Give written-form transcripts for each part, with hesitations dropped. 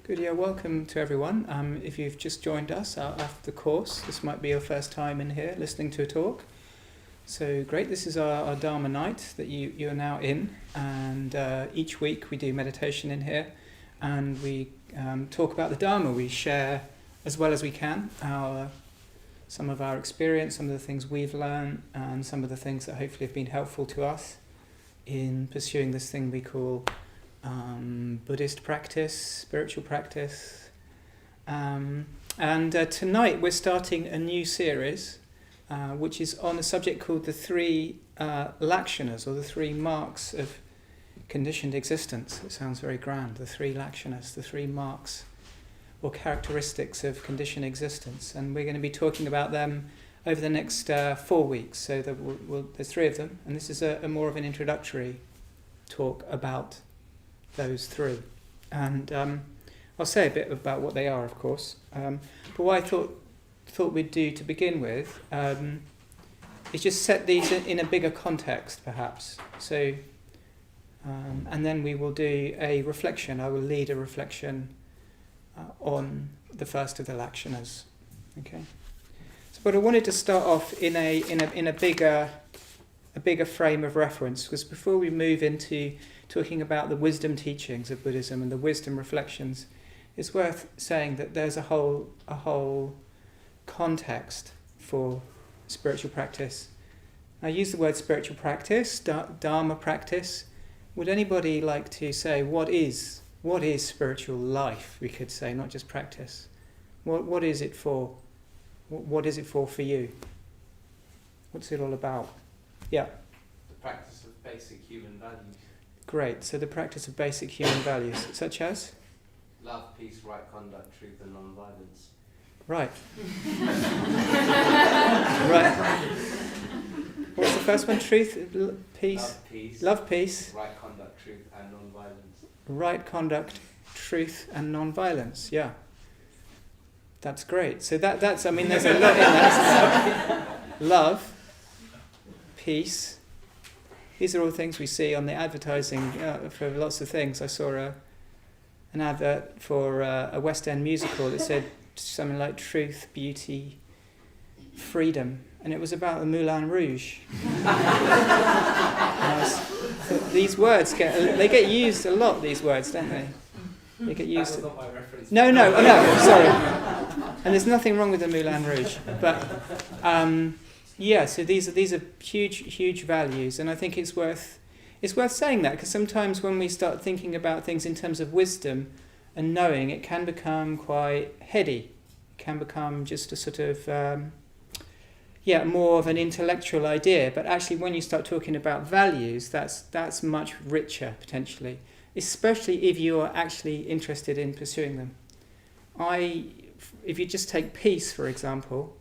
Good, yeah, welcome to everyone. If you've just joined us after the course, this might be your first time in here listening to a talk. So great, this is our Dharma Night that you are now in, and each week we do meditation in here, and we talk about the Dharma. We share, as well as we can, some of our experience, some of the things we've learned, and some of the things that hopefully have been helpful to us in pursuing this thing we call Buddhist practice, spiritual practice. And tonight we're starting a new series which is on a subject called the three lakshanas, or the three marks of conditioned existence. It sounds very grand, the three lakshanas, the three marks or characteristics of conditioned existence. And we're going to be talking about them over the next 4 weeks. So there's three of them, and this is a more of an introductory talk about those three. And I'll say a bit about what they are, of course. But what I thought we'd do to begin with is just set these in a bigger context, perhaps. So, and then we will do a reflection. I will lead a reflection on the first of the lakshanas. Okay. So, but I wanted to start off in a bigger frame of reference, because before we move into talking about the wisdom teachings of Buddhism and the wisdom reflections, it's worth saying that there's a whole context for spiritual practice. I use the word spiritual practice, Dharma practice. Would anybody like to say what is spiritual life? We could say, not just practice. What is it for? What is it for you? What's it all about? Yeah. The practice of basic human values. Great. So the practice of basic human values, such as? Love, peace, right conduct, truth and non-violence. Right. Right. What's the first one? Truth, peace? Love, peace. Right conduct, truth and non-violence. Right conduct, truth and non-violence. Yeah. That's great. So that's, I mean, there's a lot in that. Love, peace. These are all things we see on the advertising for lots of things. I saw an advert for a West End musical that said something like truth, beauty, freedom, and it was about the Moulin Rouge. These words get used a lot. These words, don't they? They get used. That was not my reference. No, sorry. And there's nothing wrong with the Moulin Rouge, but. Yeah, so these are huge values, and I think it's worth saying that, because sometimes when we start thinking about things in terms of wisdom and knowing, it can become quite heady. It can become just a sort of more of an intellectual idea. But actually, when you start talking about values, that's much richer potentially, especially if you are actually interested in pursuing them. If you just take peace, for example,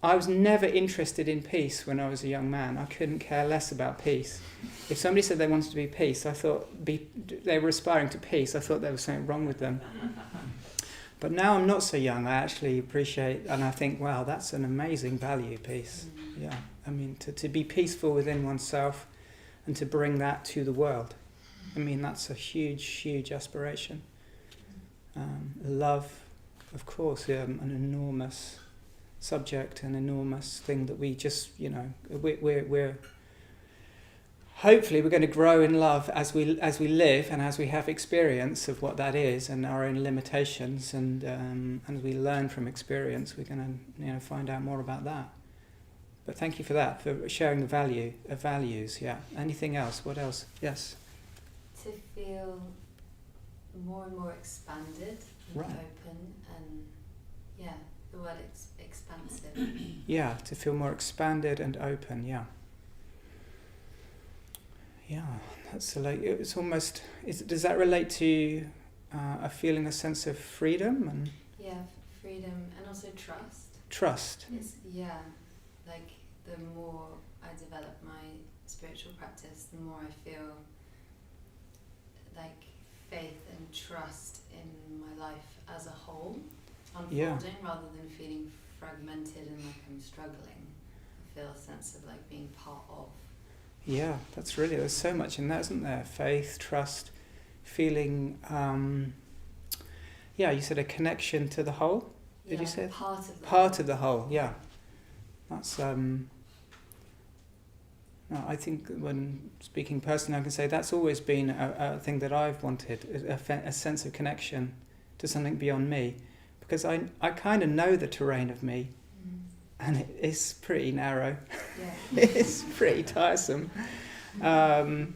I was never interested in peace when I was a young man. I couldn't care less about peace. If somebody said they wanted to be peace, I thought they were aspiring to peace. I thought there was something wrong with them. But now I'm not so young. I actually appreciate, and I think, wow, that's an amazing value, peace. Yeah, I mean, to be peaceful within oneself and to bring that to the world. I mean, that's a huge aspiration. Love, of course, an enormous subject, an enormous thing that we just, we're hopefully we're going to grow in love as we live and as we have experience of what that is and our own limitations, and as we learn from experience, we're going to find out more about that. But thank you for that, for sharing the value of values. Yeah. Anything else? What else? Yes. To feel more and more expanded and Right. open, and the word expansive. Yeah, to feel more expanded and open. Yeah. Yeah, that's it's almost. Does that relate to a feeling, a sense of freedom and? Yeah, freedom and also trust. Trust. Like the more I develop my spiritual practice, the more I feel like faith and trust in my life as a whole unfolding, rather than feeling fragmented and like I'm struggling. I feel a sense of like being part of. Yeah, there's so much in that, isn't there? Faith, trust, feeling, you said a connection to the whole. Did you say part of the part of the whole? Yeah, that's. No, I think when speaking personally, I can say that's always been a thing that I've wanted, a sense of connection to something beyond me, because I kind of know the terrain of me, and it is pretty narrow. Yeah. It's pretty tiresome, and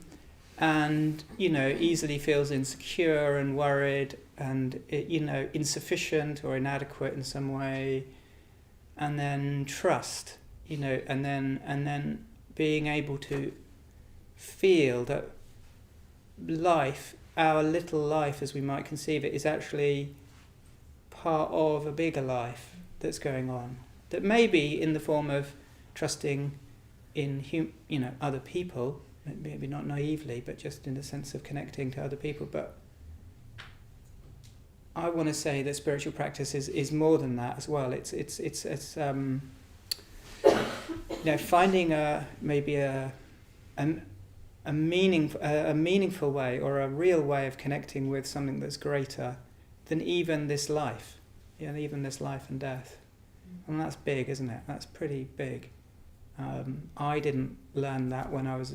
easily feels insecure and worried, and insufficient or inadequate in some way, and then trust, and then being able to feel that life, our little life as we might conceive it, is actually part of a bigger life that's going on, that may be in the form of trusting in other people, maybe not naively, but just in the sense of connecting to other people. But I want to say that spiritual practice is more than that as well. It's finding a meaningful way, or a real way of connecting with something that's greater than even this life, even this life and death. And that's big, isn't it? That's pretty big. I didn't learn that when I was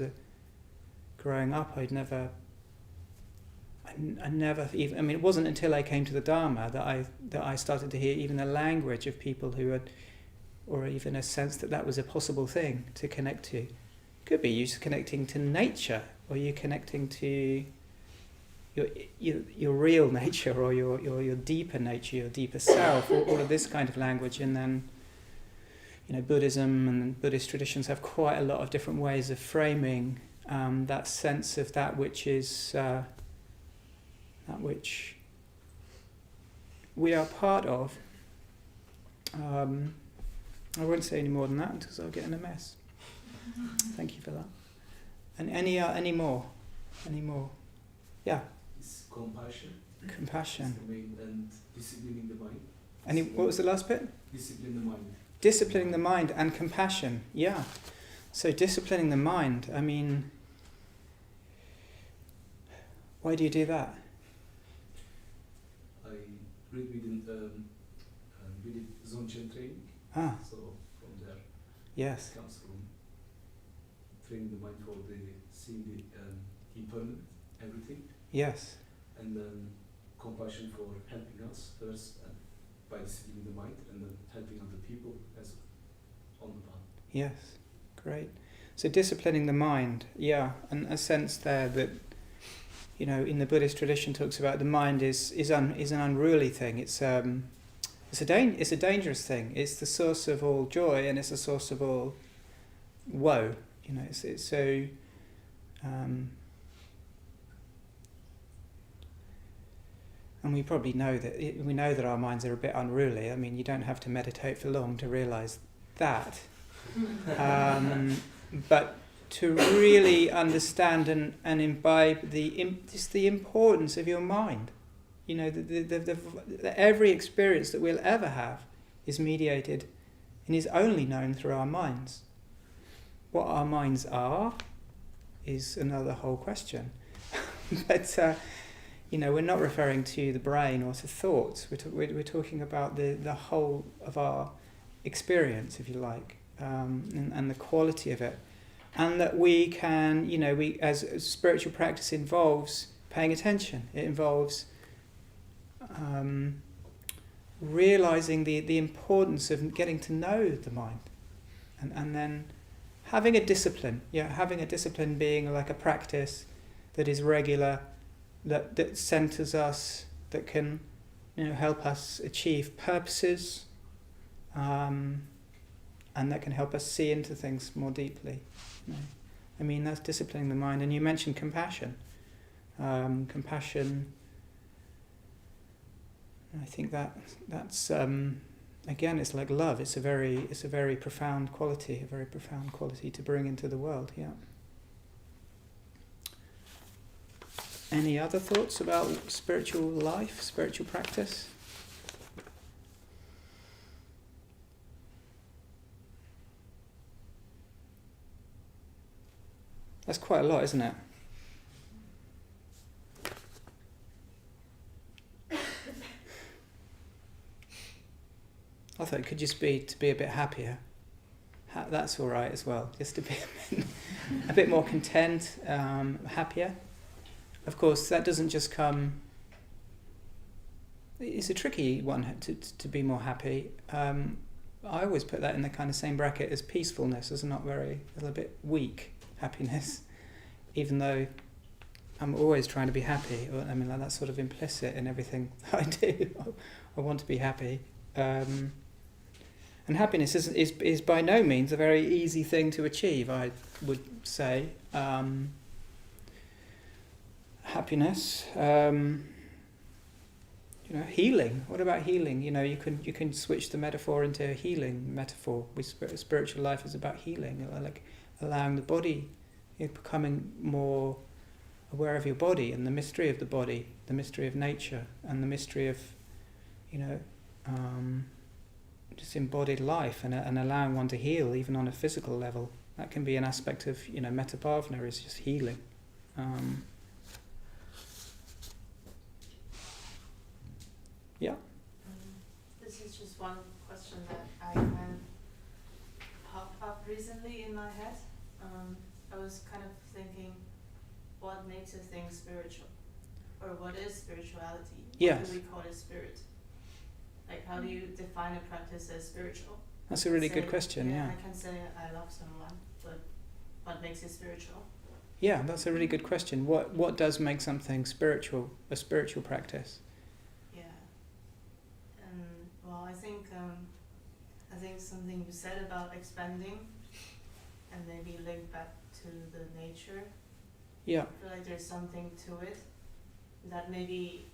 growing up. I never even. I mean, it wasn't until I came to the Dharma that I started to hear even the language of people who had, or even a sense that was a possible thing to connect to. Could be you just connecting to nature, or you're connecting to your real nature, or your deeper nature, your deeper self, all of this kind of language. And then Buddhism and Buddhist traditions have quite a lot of different ways of framing that sense of that which is that which we are part of. I won't say any more than that because I'll get in a mess. Thank you for that. And any more? Yeah. It's compassion. Compassion. And disciplining the mind. What was the last bit? Discipline the mind. Disciplining the mind and compassion. Yeah. So disciplining the mind. I mean, why do you do that? I read we did Zonchen training. So from there, yes. it comes from training the mind for seeing the impermanent, everything. Yes. And then compassion for helping us first, by disciplining the mind, and then helping other people as on the path. Yes. Great. So disciplining the mind, and a sense there that, in the Buddhist tradition talks about the mind is an unruly thing. It's a dangerous thing. It's the source of all joy, and it's the source of all woe. It's so. And we probably know that our minds are a bit unruly. I mean, you don't have to meditate for long to realise that. But to really understand and imbibe the importance of your mind. Every experience that we'll ever have is mediated and is only known through our minds. What our minds are is another whole question. But we're not referring to the brain or to thoughts. We're talking about the whole of our experience, if you like, and the quality of it. And that we can, as spiritual practice involves paying attention. It involves realizing the importance of getting to know the mind, and then having a discipline. Having a discipline being like a practice that is regular, that centers us, that can, help us achieve purposes, and that can help us see into things more deeply. I mean, that's disciplining the mind. And you mentioned compassion. Compassion. I think that's again, it's like love. It's a very profound quality, to bring into the world. Yeah. Any other thoughts about spiritual life, spiritual practice? That's quite a lot, isn't it? I thought it could just be to be a bit happier. That's all right as well, just to be a bit more content, happier. Of course, that doesn't just come... It's a tricky one to be more happy. I always put that in the kind of same bracket as peacefulness, as a little bit weak happiness, even though I'm always trying to be happy. I mean, that's sort of implicit in everything that I do. I want to be happy. And happiness is by no means a very easy thing to achieve, I would say. Happiness, healing. What about healing? You can switch the metaphor into a healing metaphor. Spiritual life is about healing, like allowing the body, becoming more aware of your body and the mystery of the body, the mystery of nature, and the mystery of, just embodied life, and allowing one to heal even on a physical level. That can be an aspect of, metta-bhavana is just healing. Yeah. This is just one question that I kind of popped up recently in my head. I was kind of thinking, what makes a thing spiritual? Or what is spirituality? Yes. What do we call it spirit? Like, how do you define a practice as spiritual? That's a really good question, yeah. I can say I love someone, but what makes it spiritual? Yeah, that's a really good question. What does make something spiritual, a spiritual practice? I think something you said about expanding and maybe link back to the nature. Yeah. I feel like there's something to it that maybe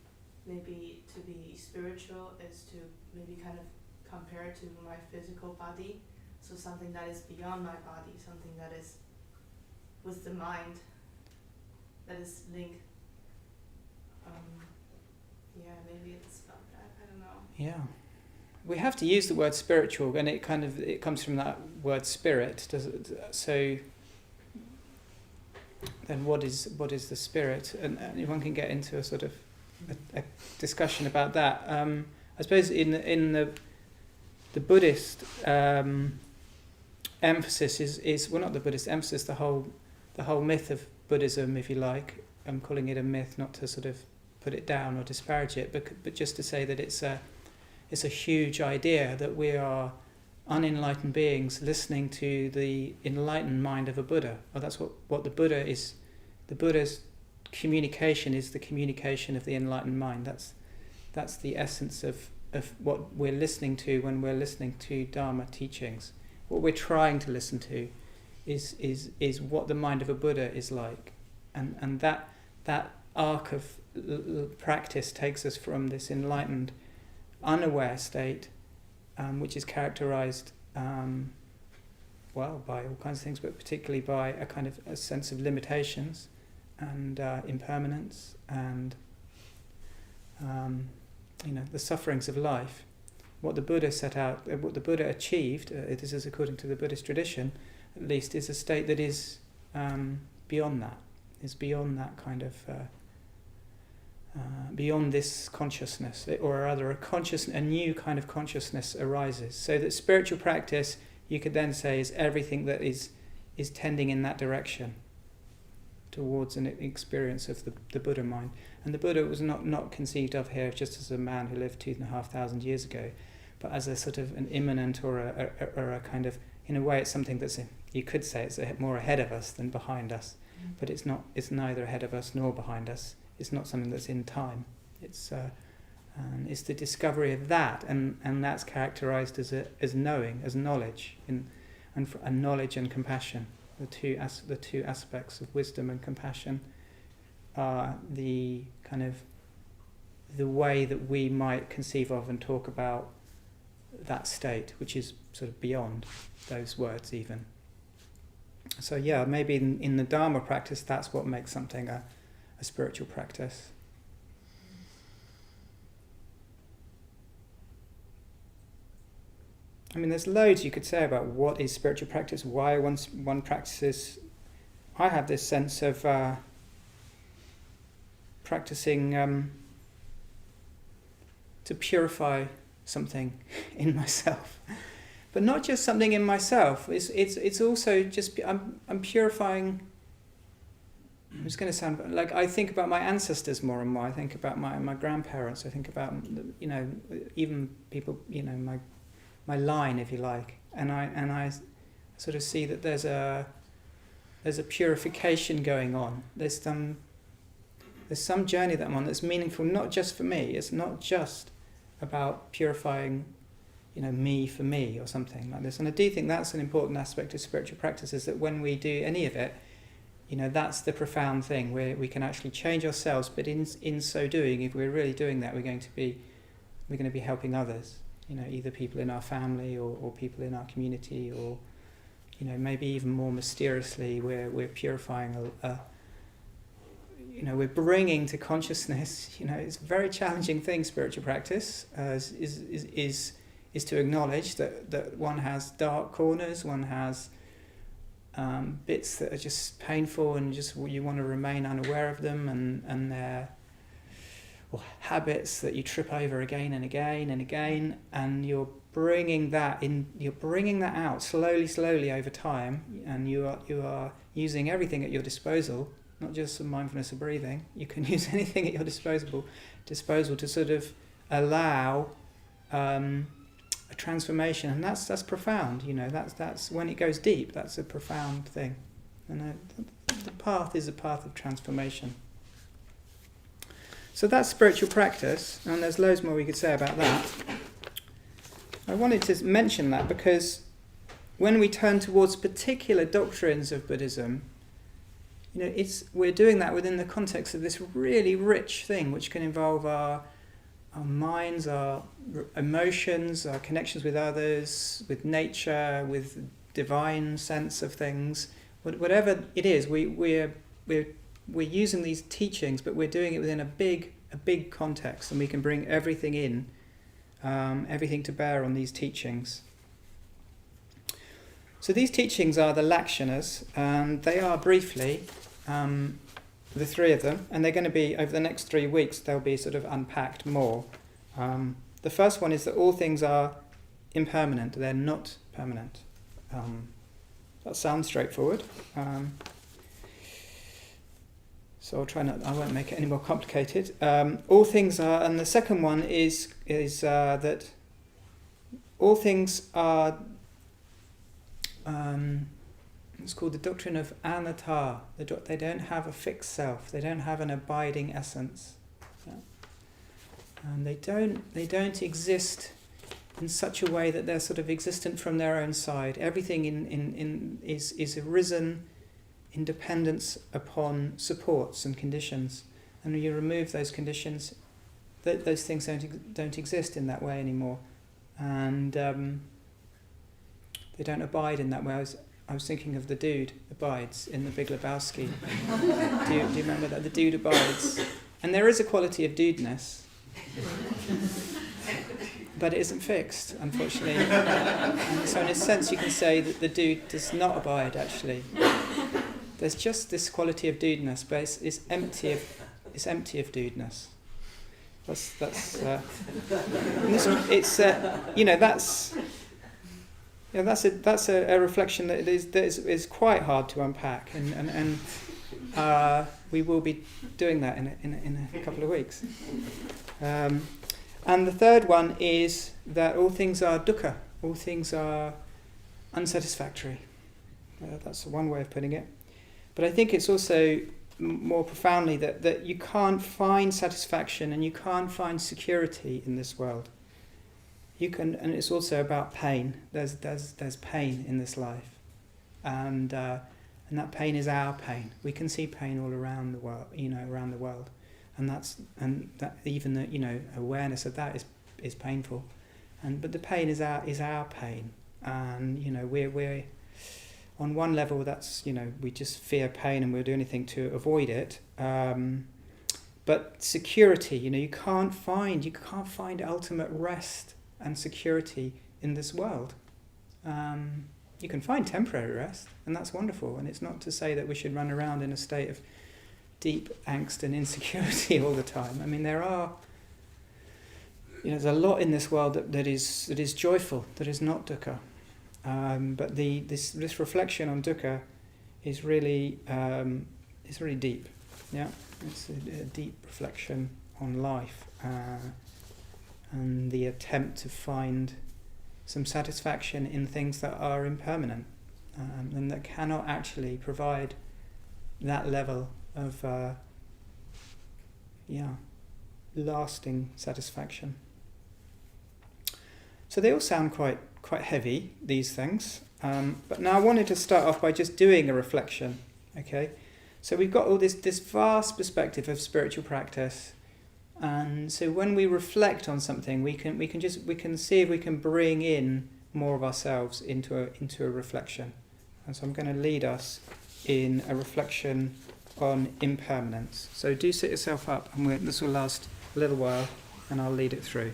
to be spiritual is to maybe kind of compare to my physical body. So something that is beyond my body, something that is with the mind, that is linked. Maybe it's about that. I don't know. Yeah. We have to use the word spiritual, and it comes from that word spirit. So then what is the spirit? And one can get into a sort of a discussion about that. I suppose in the Buddhist emphasis is well, not the Buddhist emphasis, the whole myth of Buddhism, if you like. I'm calling it a myth, not to sort of put it down or disparage it, but just to say that it's a huge idea that we are unenlightened beings listening to the enlightened mind of a Buddha. Well, that's what the Buddha is. The Buddha's communication is the communication of the enlightened mind. That's the essence of what we're listening to when we're listening to Dharma teachings. What we're trying to listen to is what the mind of a Buddha is like. And that arc of practice takes us from this enlightened unaware state, which is characterized by all kinds of things, but particularly by a kind of a sense of limitations and impermanence and the sufferings of life. What the Buddha set out, what the Buddha achieved, this is according to the Buddhist tradition, at least, is a state that is beyond that. Is beyond that kind of beyond this consciousness, or rather a new kind of consciousness arises. So that spiritual practice, you could then say, is everything that is tending in that direction towards an experience of the Buddha mind. And the Buddha was not conceived of here just as a man who lived 2,500 years ago, but as a sort of an immanent or a kind of, in a way, it's something that's, you could say it's more ahead of us than behind us, but it's not. It's neither ahead of us nor behind us. It's not something that's in time. It's the discovery of that, and that's characterized as knowing, as knowledge, and knowledge and compassion. The two aspects of wisdom and compassion are the kind of the way that we might conceive of and talk about that state, which is sort of beyond those words even. So yeah, maybe in the Dharma practice, that's what makes something a spiritual practice. I mean, there's loads you could say about what is spiritual practice, why one practices. I have this sense of practicing to purify something in myself. But not just something in myself. It's also just I'm purifying. It's going to sound like I think about my ancestors more and more. I think about my grandparents. I think about even people my line, if you like, and I sort of see that there's a purification going on. There's some journey that I'm on that's meaningful, not just for me. It's not just about purifying, me for me or something like this. And I do think that's an important aspect of spiritual practice, is that when we do any of it, that's the profound thing, where we can actually change ourselves, but in so doing, if we're really doing that, we're going to be helping others, either people in our family or people in our community, or maybe even more mysteriously, we're purifying we're bringing to consciousness, it's a very challenging thing, spiritual practice, is to acknowledge that one has dark corners, one has bits that are just painful, and just you want to remain unaware of them, and they're habits that you trip over again and again and again, and you're bringing that out slowly over time, and you are using everything at your disposal, not just some mindfulness of breathing. You can use anything at your disposal to sort of allow a transformation, and that's profound. That's when it goes deep. That's a profound thing, and the path is a path of transformation. So that's spiritual practice, and there's loads more we could say about that. I wanted to mention that because when we turn towards particular doctrines of Buddhism, we're doing that within the context of this really rich thing, which can involve our minds, our emotions, our connections with others, with nature, with divine sense of things. Whatever it is, we're using these teachings, but we're doing it within a big context, and we can bring everything in, everything to bear on these teachings. So these teachings are the Lakshanas, and they are briefly the three of them, and they're going to be, over the next 3 weeks, they'll be sort of unpacked more. The first one is that all things are impermanent, they're not permanent. That sounds straightforward. So I won't make it any more complicated. All things are, and the second one is that all things are, it's called the doctrine of anatta. They don't have a fixed self. They don't have an abiding essence. Yeah. And they don't exist in such a way that they're sort of existent from their own side. Everything is arisen in dependence upon supports and conditions. And when you remove those conditions, those things don't exist in that way anymore. And they don't abide in that way. I was thinking of the dude abides in The Big Lebowski. do you remember that? The dude abides. And there is a quality of dudeness, but it isn't fixed, unfortunately. And so in a sense you can say that the dude does not abide, actually. There's just this quality of dudeness, but it's empty of dudeness. That's a reflection that is quite hard to unpack, and we will be doing that in a couple of weeks. And the third one is that all things are dukkha, all things are unsatisfactory. That's one way of putting it. But I think it's also more profoundly that you can't find satisfaction and you can't find security in this world. You can, and it's also about pain. There's pain in this life, and that pain is our pain. We can see pain all around the world, and that even the awareness of that is painful, but the pain is our pain, and we're on one level that's we just fear pain and we'll do anything to avoid it. But security, you can't find ultimate rest and security in this world. You can find temporary rest, and that's wonderful, and it's not to say that we should run around in a state of deep angst and insecurity all the time. I mean, there are there's a lot in this world that is joyful, that is not dukkha. But this reflection on dukkha is really deep. Yeah, it's a deep reflection on life and the attempt to find some satisfaction in things that are impermanent and that cannot actually provide that level of lasting satisfaction. So they all sound quite heavy, these things. But now I wanted to start off by just doing a reflection. Okay, so we've got all this vast perspective of spiritual practice, and so when we reflect on something, we can see if we can bring in more of ourselves into a reflection. And so I'm going to lead us in a reflection on impermanence. So do sit yourself up, and this will last a little while, and I'll lead it through.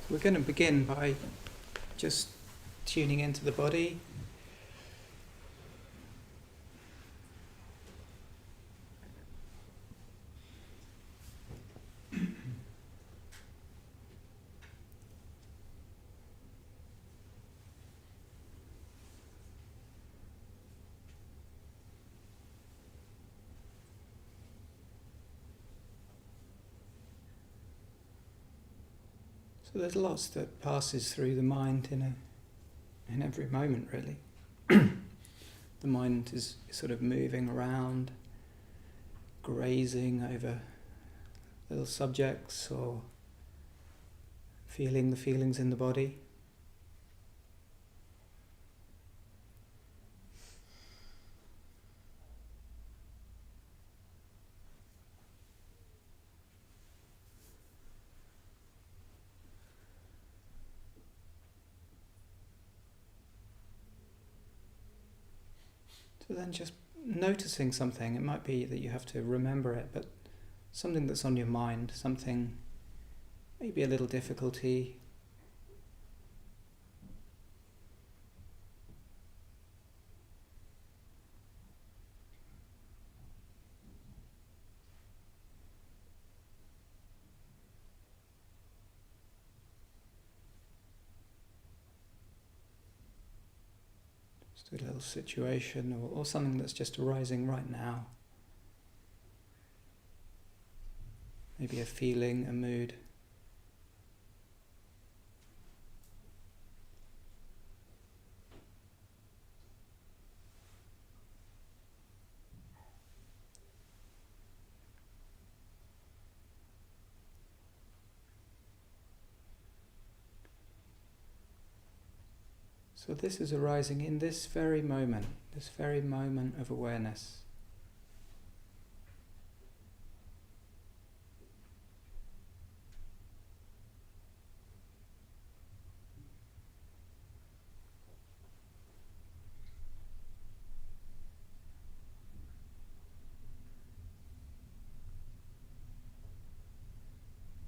We're going to begin by just tuning into the body. So there's lots that passes through the mind in every moment, really. The mind is sort of moving around, grazing over little subjects or feeling the feelings in the body. So then just noticing something, it might be that you have to remember it, but something that's on your mind, something, maybe a little difficulty. A little situation or something that's just arising right now. Maybe a feeling, a mood. So this is arising in this very moment of awareness.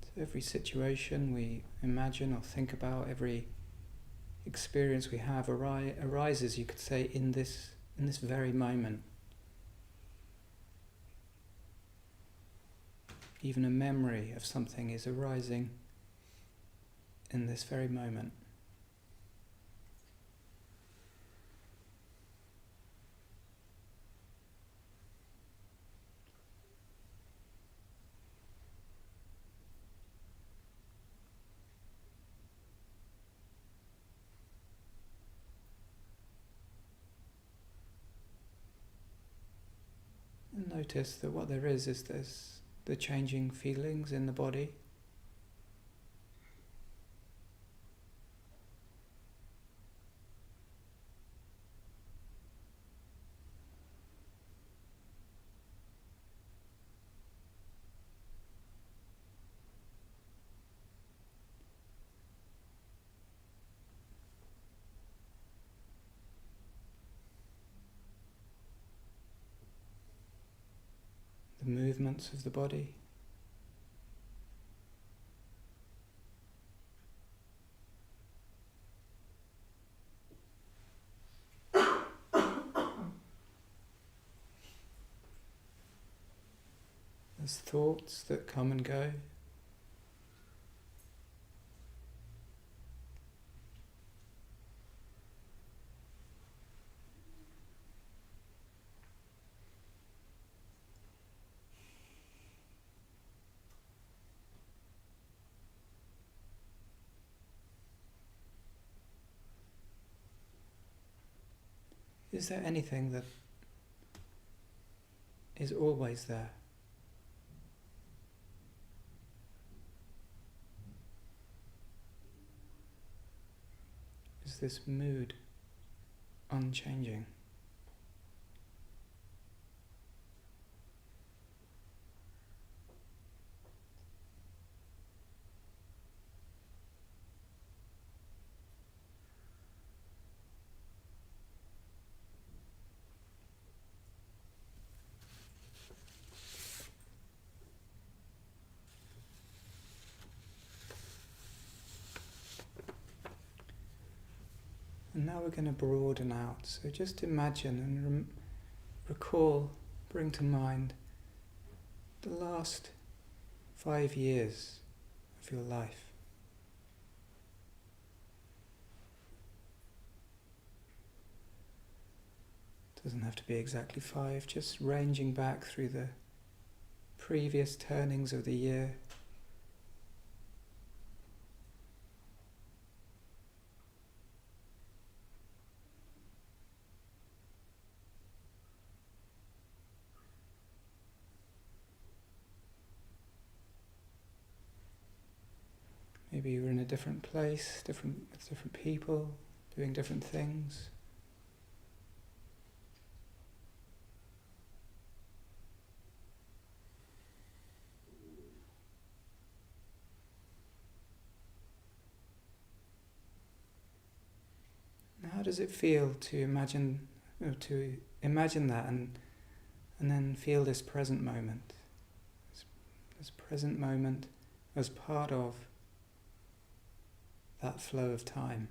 So every situation we imagine or think about, every experience we have arises, you could say, in this very moment. Even a memory of something is arising in this very moment. And notice that what there is there's the changing feelings in the body. movements of the body. There's thoughts that come and go. Is there anything that is always there? Is this mood unchanging? And now we're going to broaden out. So just imagine and recall, bring to mind the last 5 years of your life. Doesn't have to be exactly 5, just ranging back through the previous turnings of the year. Maybe you were in a different place, with different people, doing different things. How does it feel to imagine that and then feel this present moment? This present moment as part of that flow of time.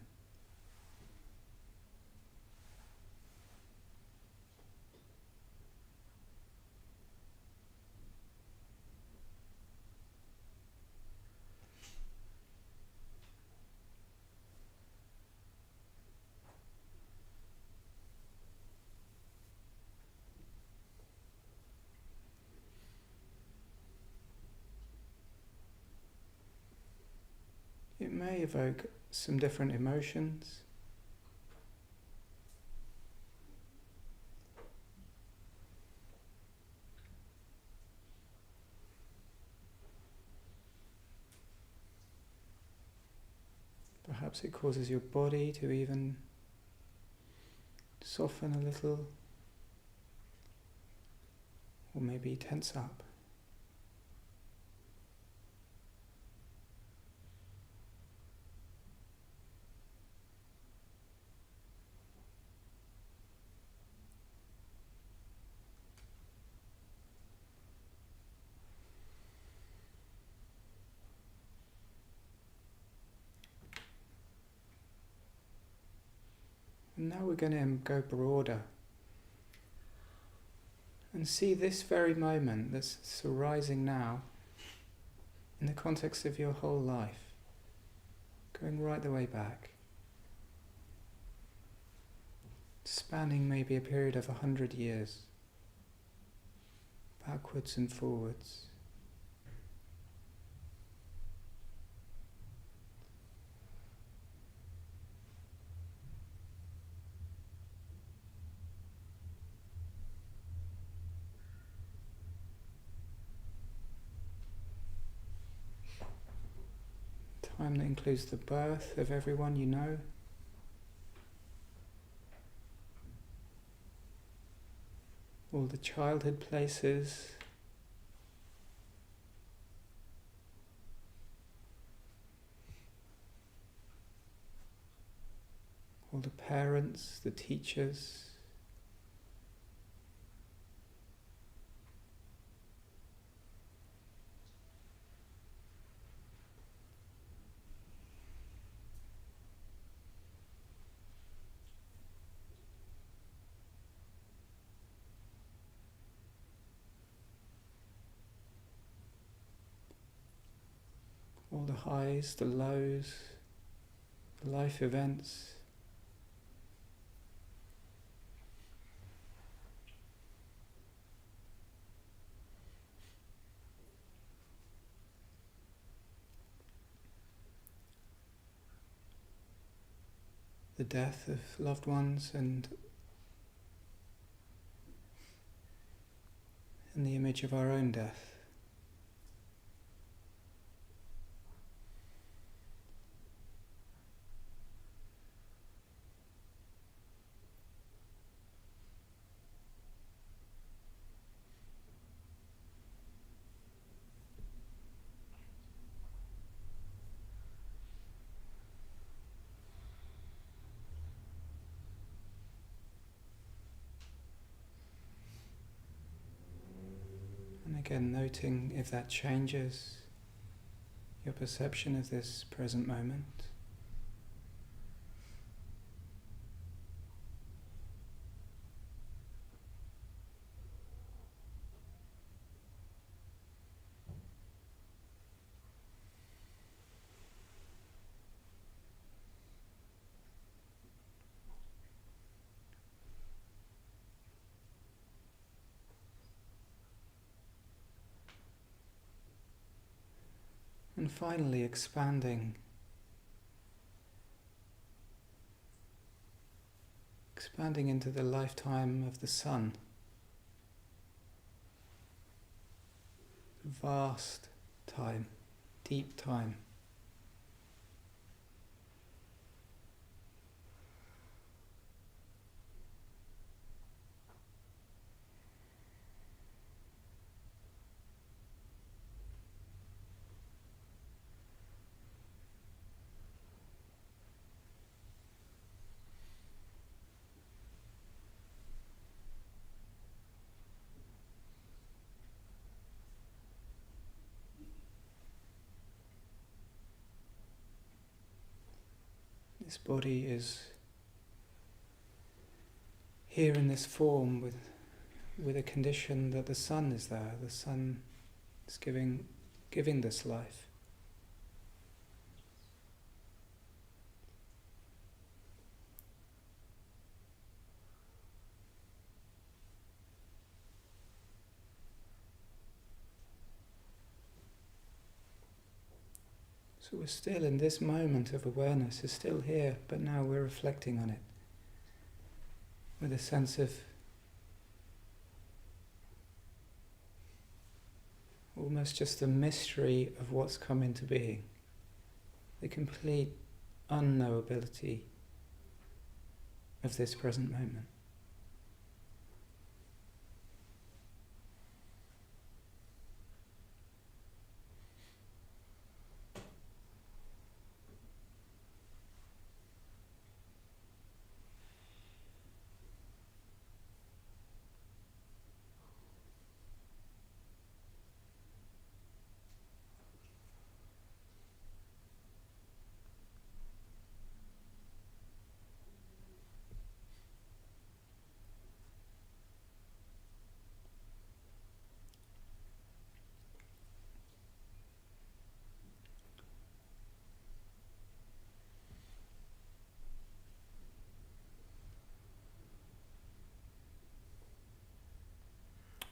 It may evoke some different emotions. Perhaps it causes your body to even soften a little, or maybe tense up. And now we're going to go broader and see this very moment that's arising now in the context of your whole life, going right the way back, spanning maybe a period of 100 years, backwards and forwards. Time that includes the birth of everyone you know, all the childhood places, all the parents, the teachers, all the highs, the lows, the life events. The death of loved ones and the image of our own death. And again, noting if that changes your perception of this present moment. And finally expanding into the lifetime of the sun. Vast time, deep time. This body is here in this form with a condition that the sun is there. The sun is giving this life. So we're still in this moment of awareness, is still here, but now we're reflecting on it with a sense of almost just the mystery of what's come into being, the complete unknowability of this present moment.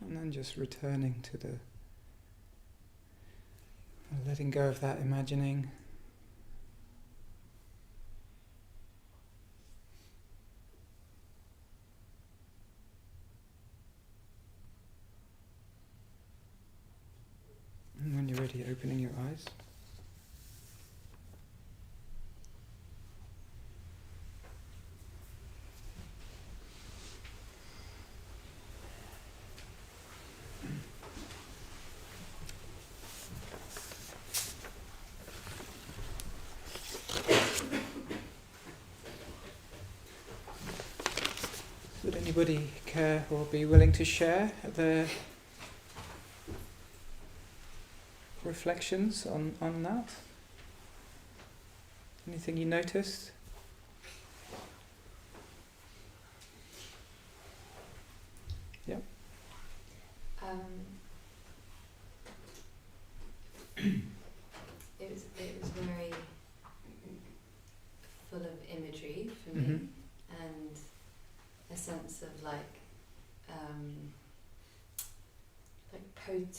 And then just returning to letting go of that imagining. And when you're ready, opening your eyes. Would anybody care or be willing to share their reflections on that? Anything you noticed? Yep. It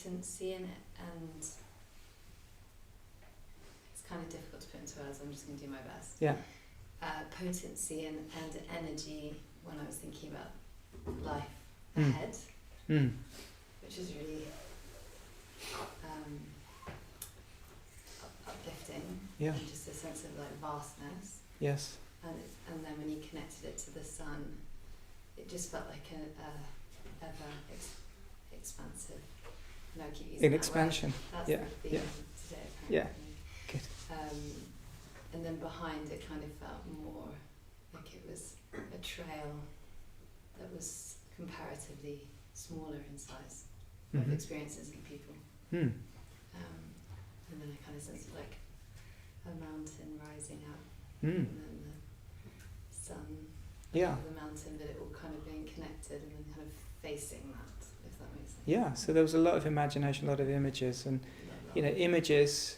potency in it, and it's kind of difficult to put into words. I'm just going to do my best. Yeah. Potency and energy when I was thinking about life Mm. ahead, which is really uplifting. Yeah. And just a sense of like vastness. Yes. And then when you connected it to the sun, it just felt like a ever expansive. No, I keep using In that expansion. word. That's Yeah, the theme yeah. today. Yeah. Apparently. And then behind it kind of felt more like it was a trail that was comparatively smaller in size of Mhm. experiences and people. Mm. And then I kind of sensed like a mountain rising up, Mm. and then the sun Yeah. over the mountain, but it all kind of being connected and then kind of facing that, if that makes sense. Yeah. So there was a lot of imagination, a lot of images, and images,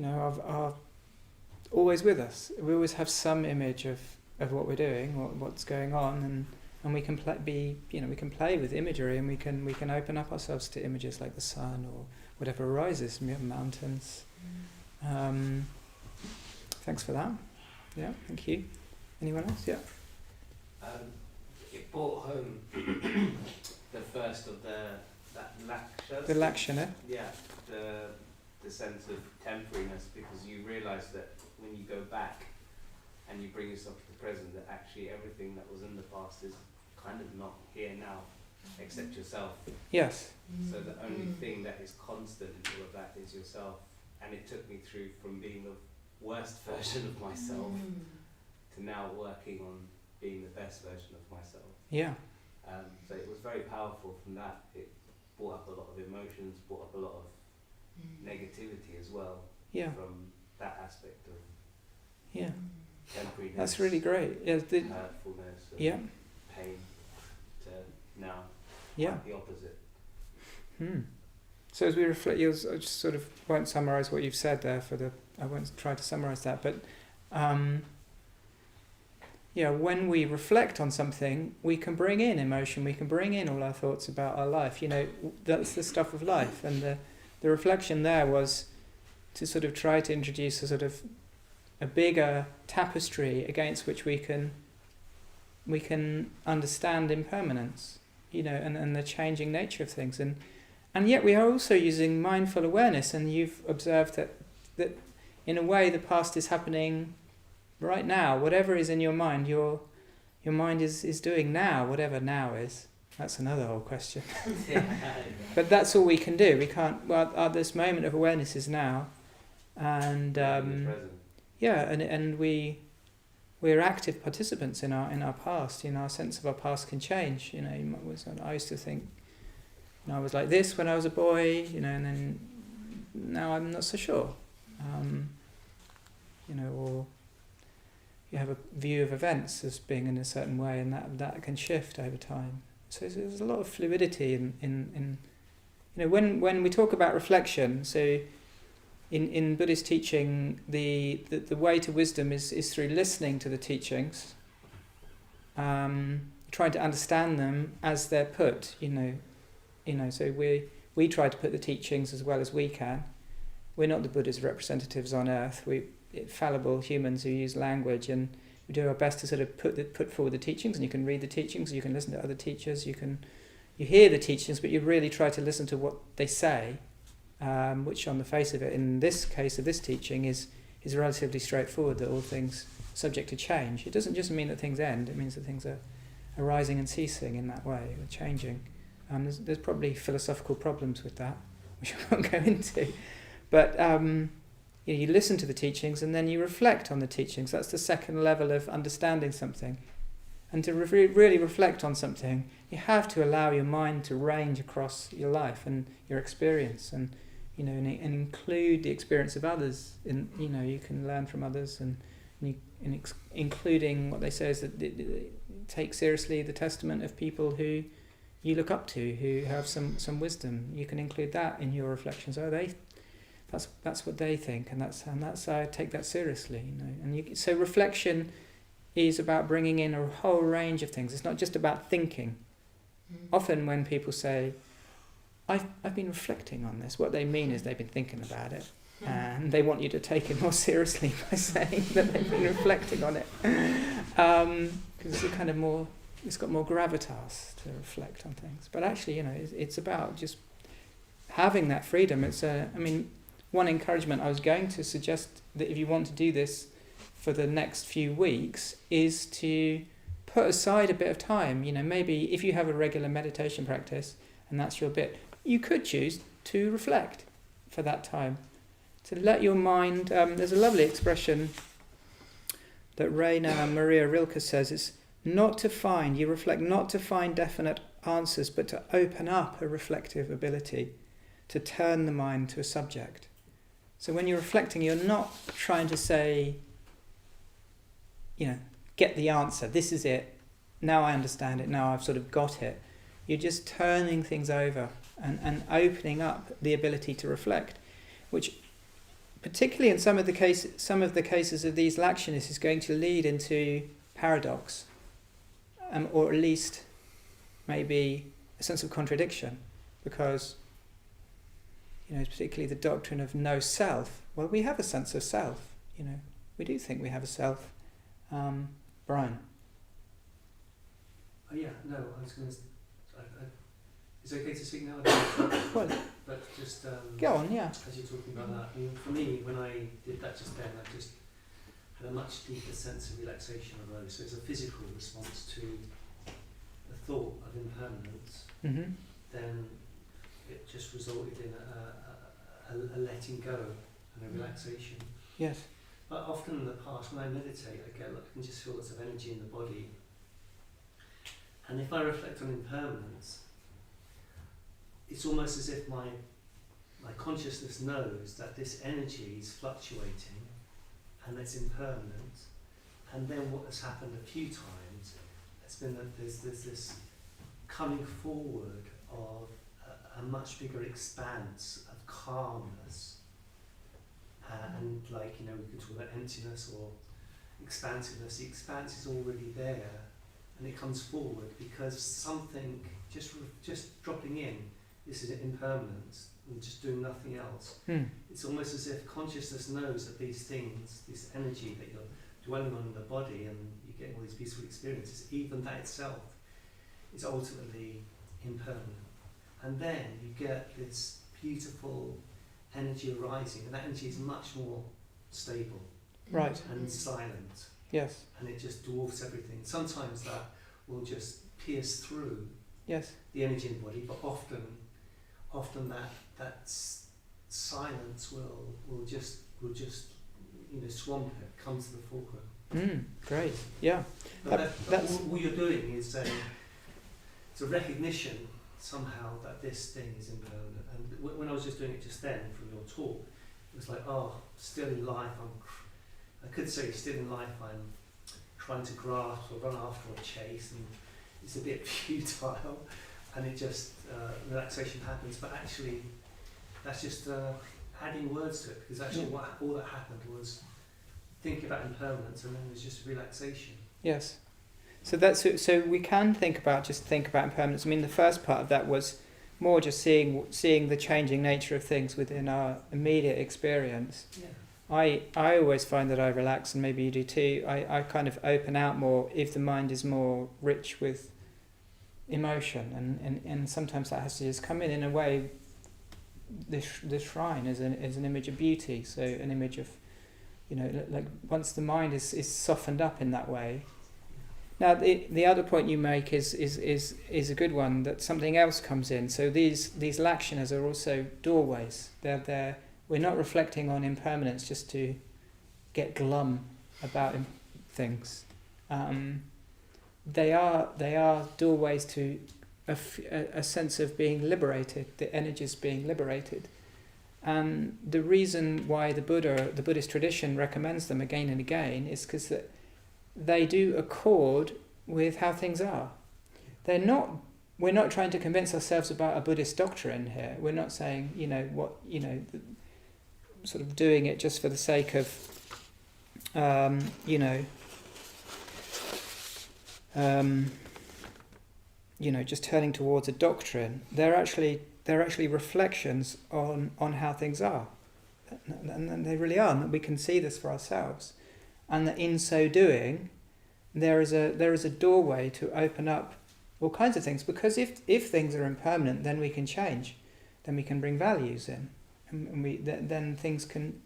are always with us. We always have some image of what we're doing, or what's going on, and we can we can play with imagery, and we can open up ourselves to images like the sun or whatever arises, mountains. Thanks for that. Yeah, thank you. Anyone else? Yeah. It brought home the first of that lakshas. The lakshana. Yeah, the sense of temporariness, because you realise that when you go back and you bring yourself to the present, that actually everything that was in the past is kind of not here now, except yourself. Yes. So the only thing that is constant in all of that is yourself. And it took me through from being the worst version of myself to now working on being the best version of myself. Yeah. So it was very powerful from that. It brought up a lot of emotions, brought up a lot of negativity as well. Yeah. From that aspect of Yeah. temporariness. That's really great. Yeah. Hurtfulness. And Yeah. pain. To now. Yeah. The opposite. So as we reflect, I just sort of won't summarise what you've said there. I won't try to summarise that, but when we reflect on something, we can bring in emotion. We can bring in all our thoughts about our life. That's the stuff of life, and the reflection there was to sort of try to introduce a sort of a bigger tapestry against which we can understand impermanence, and the changing nature of things, and yet we are also using mindful awareness. And you've observed that in a way the past is happening right now. Whatever is in your mind, your mind is doing now, whatever now is. That's another whole question. But that's all we can do. We can't. Well, this moment of awareness is now, and and we're active participants in our past. Our sense of our past can change. I used to think I was like this when I was a boy. And then now I'm not so sure. Or you have a view of events as being in a certain way, and that can shift over time. So there's a lot of fluidity in when we talk about reflection. So in Buddhist teaching, the way to wisdom is through listening to the teachings, trying to understand them as they're put. So we try to put the teachings as well as we can. We're not the Buddha's representatives on earth. We're fallible humans who use language, and we do our best to sort of put forward the teachings. And you can read the teachings, you can listen to other teachers, you hear the teachings, but you really try to listen to what they say, which on the face of it, in this case of this teaching, is relatively straightforward, that all things are subject to change. It doesn't just mean that things end, it means that things are arising and ceasing in that way, or changing. There's probably philosophical problems with that, which I won't go into. But you listen to the teachings and then you reflect on the teachings. That's the second level of understanding something. And to really reflect on something, you have to allow your mind to range across your life and your experience, and include the experience of others. You can learn from others, and including what they say is that take seriously the testament of people who you look up to, who have some wisdom. You can include that in your reflections. That's what they think, and that's I take that seriously. So reflection is about bringing in a whole range of things. It's not just about thinking. Often when people say, I've been reflecting on this. What they mean is they've been thinking about it, and they want you to take it more seriously by saying that they've been reflecting on it, because it's kind of more. It's got more gravitas to reflect on things. But actually, it's about just having that freedom. One encouragement I was going to suggest that if you want to do this for the next few weeks is to put aside a bit of time. Maybe if you have a regular meditation practice and that's your bit, you could choose to reflect for that time. To let your mind, there's a lovely expression that Rainer Maria Rilke says, it's you reflect not to find definite answers, but to open up a reflective ability, to turn the mind to a subject. So when you're reflecting, you're not trying to say, get the answer, this is it, now I understand it, now I've sort of got it. You're just turning things over and opening up the ability to reflect, which particularly in some of the cases of these lakshyanas is going to lead into paradox, or at least maybe a sense of contradiction, because particularly the doctrine of no self. Well, we have a sense of self. We do think we have a self. Brian. Oh yeah, no, I was going to. Is it okay to speak now? Well, but just go on, yeah. As you're talking about that, for me, when I did that just then, I just had a much deeper sense of relaxation arose. So it's a physical response to the thought of impermanence. Mm-hmm. Then it just resulted in a letting go and a relaxation. Yes. But often in the past, when I meditate, I can just feel lots of energy in the body. And if I reflect on impermanence, it's almost as if my consciousness knows that this energy is fluctuating and it's impermanent. And then what has happened a few times has been that there's this coming forward of a much bigger expanse of calmness. And we could talk about emptiness or expansiveness. The expanse is already there, and it comes forward because something just dropping in. This is impermanence and just doing nothing else. It's almost as if consciousness knows that these things, this energy that you're dwelling on in the body, and you're getting all these peaceful experiences, even that itself is ultimately impermanent. And then you get this beautiful energy arising, and that energy is much more stable, right, and silent. Yes. And it just dwarfs everything. Sometimes that will just pierce through. Yes. The energy in the body, but often that silence will just swamp it, come to the foreground. Great. Yeah. That's all you're doing is it's a recognition somehow that this thing is impermanent. And when I was just doing it just then from your talk, it was like, still in life, I could say still in life I'm trying to grasp or run after or chase, and it's a bit futile, and it just, relaxation happens, but actually that's just adding words to it, because actually all that happened was thinking about impermanence, and then there's just relaxation. Yes. So we can think about impermanence. I mean, the first part of that was more just seeing the changing nature of things within our immediate experience. Yeah. I always find that I relax, and maybe you do too. I kind of open out more if the mind is more rich with emotion, and sometimes that has to just come in a way. The shrine is an image of beauty, so an image of, like once the mind is softened up in that way. Now the other point you make is a good one, that something else comes in. So these lakshanas are also doorways. We're not reflecting on impermanence just to get glum about things. They are doorways to a sense of being liberated, the energies being liberated. And the reason why the Buddhist tradition recommends them again and again is because that they do accord with how things are. We're not trying to convince ourselves about a Buddhist doctrine here. We're not saying, sort of doing it just for the sake of, just turning towards a doctrine. They're actually they're actually reflections on how things are, and they really are, and that we can see this for ourselves, and that in so doing, there is a doorway to open up all kinds of things. Because if things are impermanent, then we can change, then we can bring values in, and then things can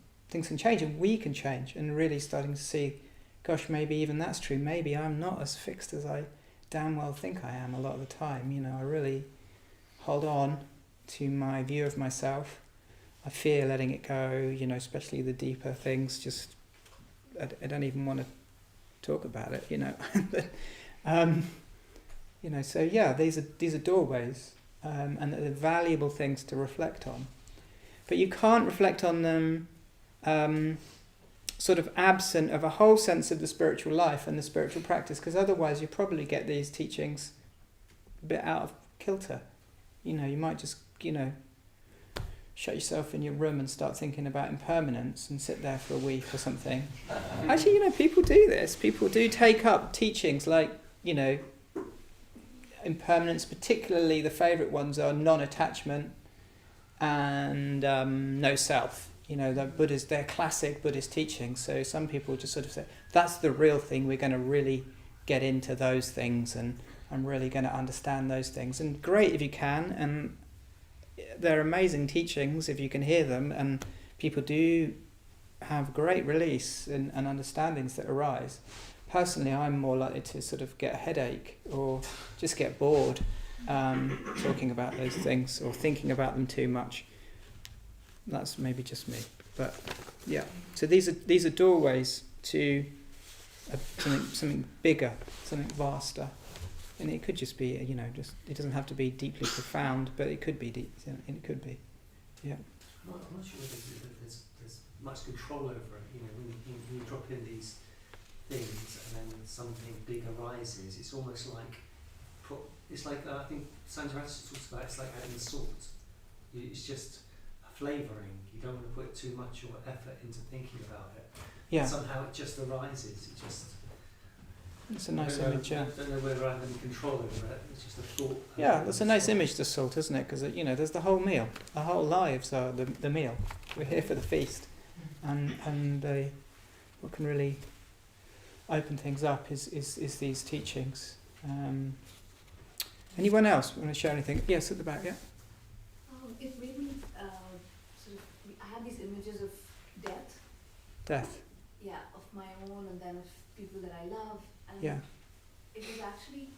change, and we can change, and really starting to see, gosh, maybe even that's true. Maybe I'm not as fixed as I damn well think I am a lot of the time. I really hold on to my view of myself. I fear letting it go, especially the deeper things. Just, I don't even want to talk about it, So yeah, these are doorways, and they're valuable things to reflect on. But you can't reflect on them sort of absent of a whole sense of the spiritual life and the spiritual practice, because otherwise you probably get these teachings a bit out of kilter. You might just, shut yourself in your room and start thinking about impermanence and sit there for a week or something. Actually, people do this. People do take up teachings like, impermanence. Particularly the favourite ones are non-attachment and no self. They're classic Buddhist teachings. So some people just sort of say, that's the real thing. We're going to really get into those things, and I'm really going to understand those things. And great if you can, and they're amazing teachings if you can hear them, and people do have great release and understandings that arise. Personally, I'm more likely to sort of get a headache or just get bored talking about those things or thinking about them too much. That's maybe just me, but yeah. So these are doorways to something bigger, something vaster, and it could just be just, it doesn't have to be deeply profound, but it could be deep. It could be, yeah. I'm not sure whether there's much control over it. When you drop in these things and then something big arises, it's almost like I think Satyadasa talks about, it's like adding salt. It's just flavouring. You don't want to put too much or effort into thinking about it. Yeah. And somehow it just arises. It's a nice image. Yeah. I don't know whether I have any control over it. It's just a thought. Yeah, that's a nice image, the salt, isn't it? Because there's the whole meal. Our whole lives are the meal. We're here for the feast, and what can really open things up is these teachings. Anyone else want to share anything? Yes, at the back. Yeah. It made me I have these images of death. Death. Yeah, of my own, and then of people that I love. And Yeah. it was actually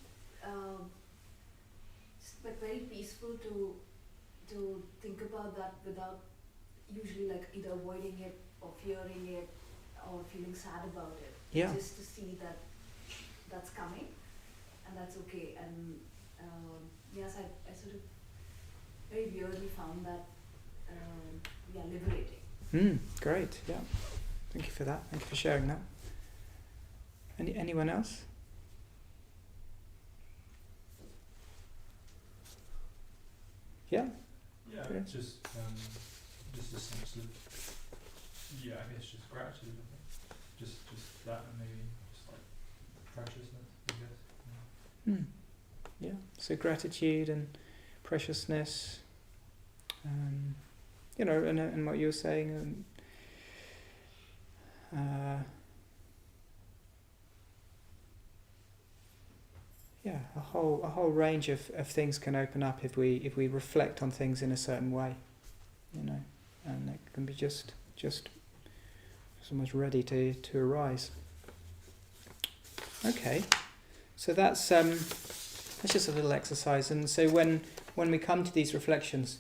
but very peaceful to think about that without usually like either avoiding it or fearing it or feeling sad about it. Yeah. Just to see that that's coming and that's okay. And yes, I sort of very weirdly found that liberating. Great. Yeah. Thank you for that. Thank you for sharing that. Anyone else? Yeah. Yeah, Okay. just a sense of, I guess just gratitude. I think just that, and maybe just like preciousness, I guess. Yeah. So gratitude and preciousness. And what you were saying. A whole range of things can open up if we reflect on things in a certain way, and it can be just almost ready to arise. Okay, so that's just a little exercise, and so when we come to these reflections,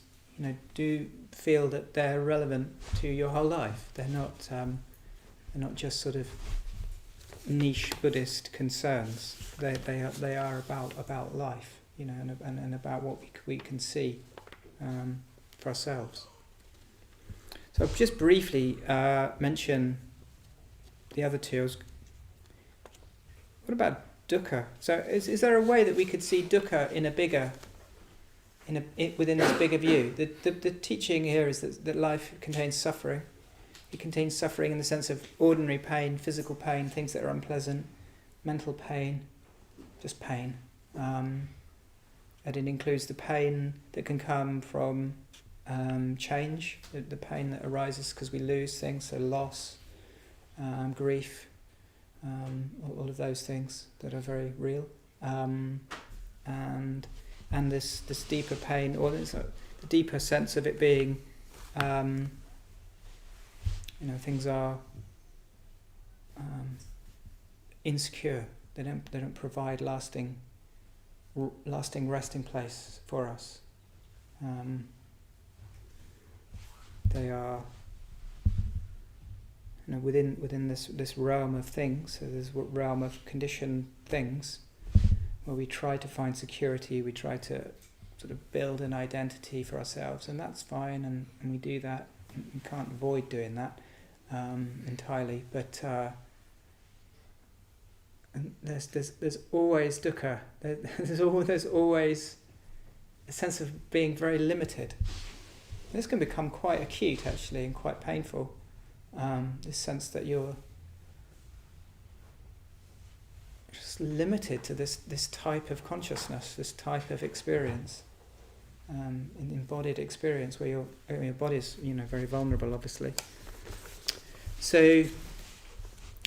do feel that they're relevant to your whole life. They're not just sort of niche Buddhist concerns. They are about life, and about what we can see for ourselves. So I'll just briefly mention the other two. What about dukkha? So is there a way that we could see dukkha within this bigger view? The teaching here is that life contains suffering. It contains suffering in the sense of ordinary pain, physical pain, things that are unpleasant, mental pain, just pain, and it includes the pain that can come from change, the pain that arises because we lose things, so loss, grief, all of those things that are very real, and this deeper pain, or the deeper sense of it being, things are insecure. They don't provide lasting resting place for us. They are, within this realm of things. So there's a realm of conditioned things where we try to find security. We try to sort of build an identity for ourselves, and that's fine. And we do that. We can't avoid doing that entirely, but. And there's always dukkha. There's always a sense of being very limited. This can become quite acute, actually, and quite painful. This sense that you're just limited to this type of consciousness, this type of experience, an embodied experience where your body's very vulnerable, obviously. So,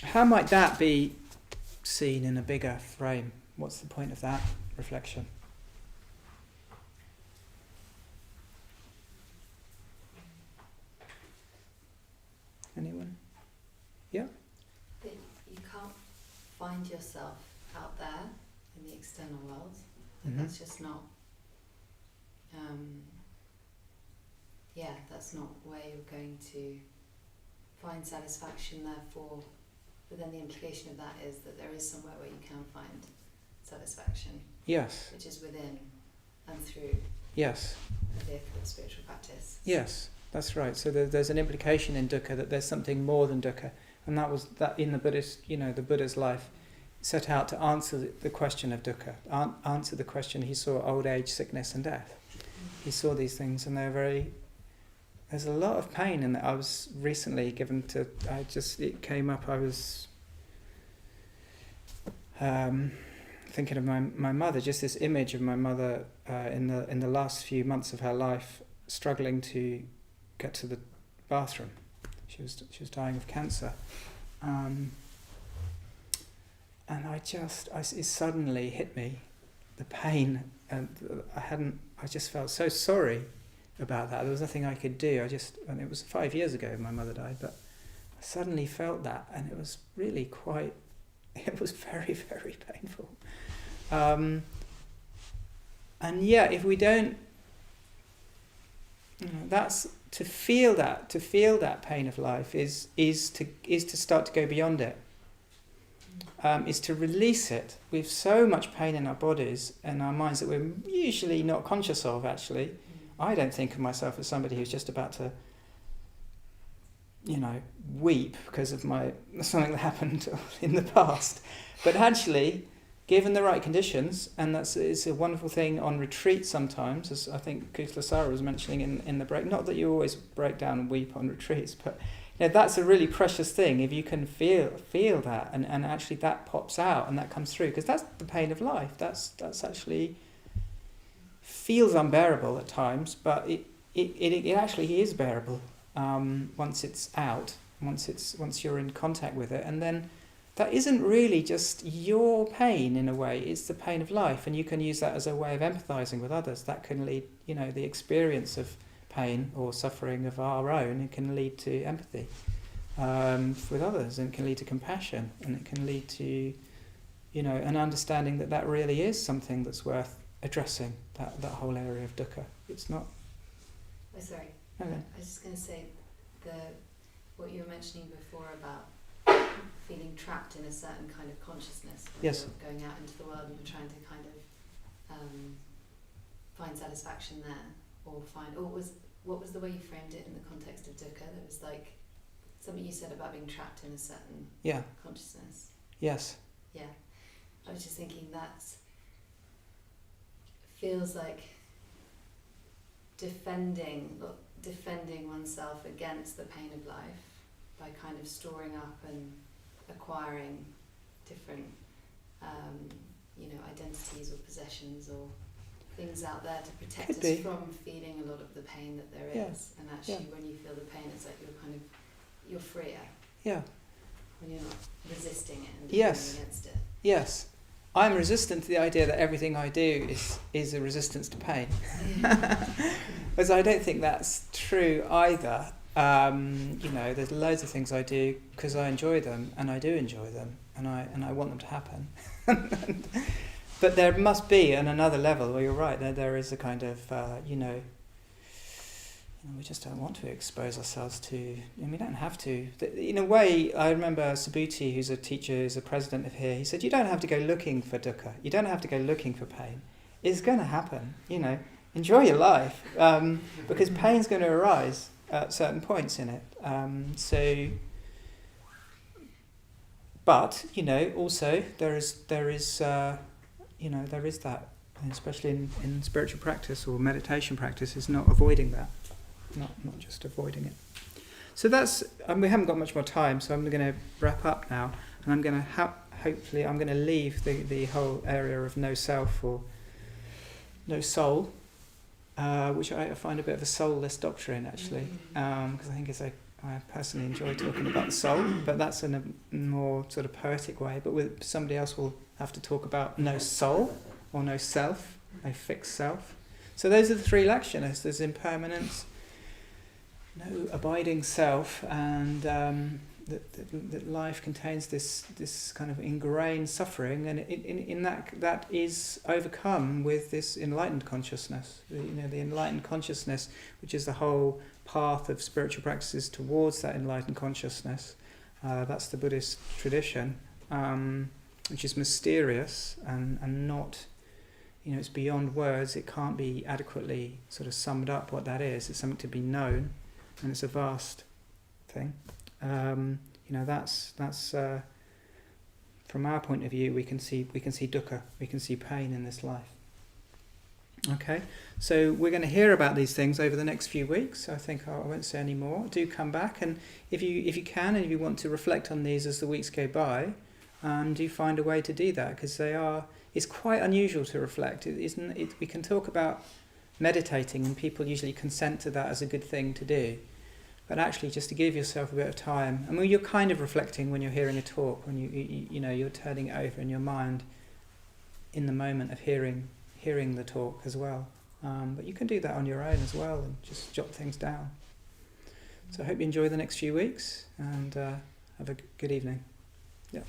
how might that be seen in a bigger frame? What's the point of that reflection? Anyone? Yeah? That you can't find yourself out there in the external world. That's just not, that's not where you're going to find satisfaction, therefore. But then the implication of that is that there is somewhere where you can find satisfaction. Yes. Which is within and through. Yes. A vehicle of spiritual practice. Yes, that's right. So there's an implication in dukkha that there's something more than dukkha, and that was that in the Buddhist, the Buddha's life, set out to answer the question of dukkha, answer the question. He saw old age, sickness, and death. He saw these things, and there's a lot of pain in that. I was recently it came up, I was thinking of my mother, just this image of my mother in the last few months of her life, struggling to get to the bathroom. She was dying of cancer. And it suddenly hit me, the pain, and I just felt so sorry about that. There was nothing I could do. And it was 5 years ago my mother died, but I suddenly felt that, and it was really it was very, very painful. And yet, if we don't, that's to feel that pain of life is to start to go beyond it. Is to release it. We have so much pain in our bodies and our minds that we're usually not conscious of, actually. I don't think of myself as somebody who's just about to, weep because of something that happened in the past. But actually, given the right conditions, and it's a wonderful thing on retreat sometimes, as I think Kuslasara was mentioning in the break, not that you always break down and weep on retreats, but that's a really precious thing if you can feel that, and actually that pops out and that comes through, because that's the pain of life. That's actually feels unbearable at times, but it actually is bearable once it's out, once you're in contact with it, and then that isn't really just your pain in a way, it's the pain of life, and you can use that as a way of empathizing with others. That can lead, the experience of pain or suffering of our own, it can lead to empathy with others, and it can lead to compassion, and it can lead to, an understanding that really is something that's worth addressing, that whole area of dukkha. It's not... Oh, sorry. Okay. I was just going to say, what you were mentioning before about feeling trapped in a certain kind of consciousness when Yes. you're going out into the world and you're trying to kind of find satisfaction there, or what was the way you framed it in the context of dukkha? There was like something you said about being trapped in a certain consciousness. Yes. Yeah. I was just thinking that feels like defending oneself against the pain of life by kind of storing up and acquiring different identities or possessions or things out there to protect Could us be. from feeling a lot of the pain that there is. Yeah. And actually, Yeah. when you feel the pain, it's like you're freer Yeah. when you're not resisting it and Yes. defending against it. Yes. I'm resistant to the idea that everything I do is a resistance to pain. Because I don't think that's true either. There's loads of things I do because I enjoy them, and I do enjoy them, and I want them to happen. But there must be, on another level, well, you're right, there is a kind of, we just don't want to expose ourselves to, and we don't have to. In a way, I remember Subhuti, who's a teacher, who's a president of here, he said, you don't have to go looking for dukkha, you don't have to go looking for pain. It's going to happen, enjoy your life, because pain's going to arise at certain points in it. But also there is that, especially in spiritual practice or meditation practice, is not avoiding that, not just avoiding it. So that's, we haven't got much more time, so I'm going to wrap up now, and I'm going to hopefully I'm going to leave the whole area of no self or no soul, which I find a bit of a soulless doctrine actually, because I think I personally enjoy talking about the soul, but that's in a more sort of poetic way. But somebody else will have to talk about no soul or no self, no fixed self. So those are the three lakshanas. There's impermanence, no abiding self, and that life contains this kind of ingrained suffering, and in that is overcome with this enlightened consciousness. The enlightened consciousness, which is the whole path of spiritual practices towards that enlightened consciousness. That's the Buddhist tradition, which is mysterious and not, it's beyond words. It can't be adequately sort of summed up what that is. It's something to be known, and it's a vast thing. That's from our point of view, we can see dukkha, we can see pain in this life. Okay, so we're going to hear about these things over the next few weeks. I think I won't say any more. Do come back, and if you can, and if you want to reflect on these as the weeks go by, do find a way to do that, because it's quite unusual to reflect. We can talk about meditating, and people usually consent to that as a good thing to do. But actually, just to give yourself a bit of time. I mean, you're kind of reflecting when you're hearing a talk, when you're turning it over in your mind in the moment of hearing the talk as well. But you can do that on your own as well, and just jot things down. So I hope you enjoy the next few weeks, and have a good evening. Yeah.